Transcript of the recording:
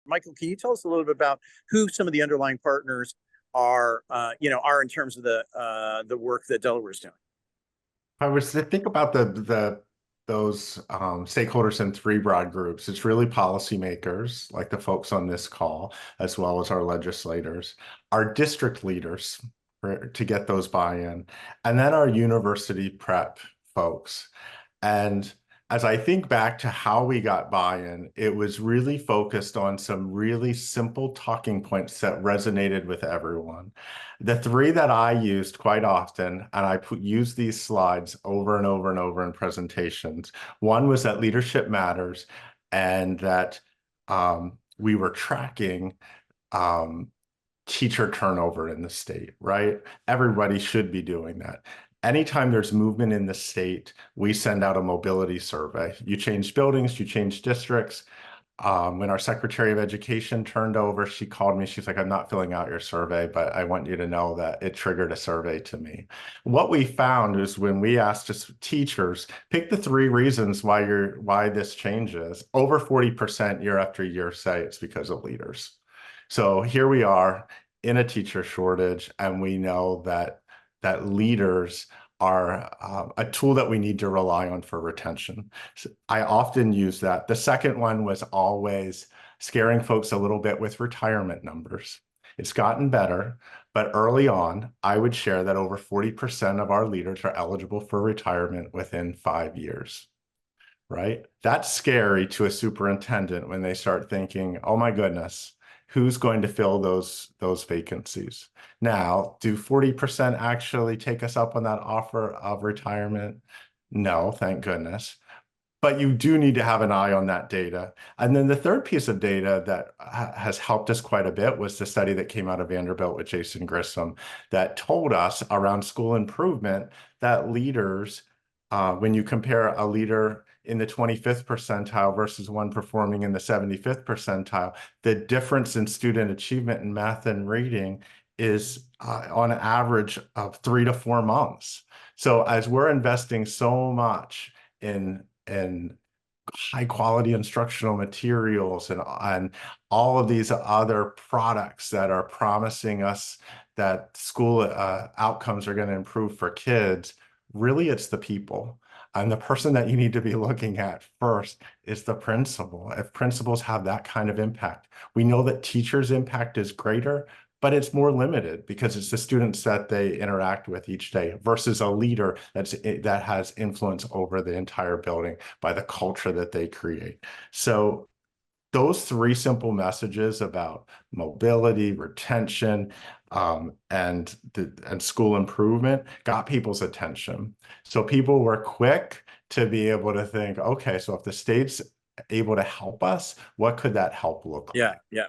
Michael, can you tell us a little bit about who some of the underlying partners are in terms of the work that Delaware is doing? I was to think about the those stakeholders in three broad groups. It's really policymakers, like the folks on this call, as well as our legislators, our district leaders to get those buy-in, and then our university prep folks. And as I think back to how we got buy-in, it was really focused on some really simple talking points that resonated with everyone. The three that I used quite often, and use these slides over and over and over in presentations. One was that leadership matters, and that we were tracking um, teacher turnover in the state, right? Everybody should be doing that. Anytime there's movement in the state, we send out a mobility survey. You change buildings, you change districts. When our Secretary of Education turned over, she called me. She's like, I'm not filling out your survey, but I want you to know that it triggered a survey to me. What we found is when we asked teachers, pick the three reasons why this changes, over 40% year after year say it's because of leaders. So here we are in a teacher shortage, and we know that leaders are a tool that we need to rely on for retention. So I often use that. The second one was always scaring folks a little bit with retirement numbers. It's gotten better, but early on, I would share that over 40% of our leaders are eligible for retirement within 5 years. Right? That's scary to a superintendent when they start thinking, oh my goodness, who's going to fill those vacancies? Now, do 40% actually take us up on that offer of retirement? No, thank goodness. But you do need to have an eye on that data. And then the third piece of data that has helped us quite a bit was the study that came out of Vanderbilt with Jason Grissom that told us around school improvement that leaders, when you compare a leader in the 25th percentile versus one performing in the 75th percentile, the difference in student achievement in math and reading is on average of 3 to 4 months. So as we're investing so much in high quality instructional materials and all of these other products that are promising us that school outcomes are going to improve for kids, really it's the people. And the person that you need to be looking at first is the principal. If principals have that kind of impact, we know that teachers' impact is greater, but it's more limited because it's the students that they interact with each day versus a leader that has influence over the entire building by the culture that they create. So those three simple messages about mobility, retention, and school improvement got people's attention. So people were quick to be able to think, okay, so if the state's able to help us, what could that help look Yeah, like? yeah.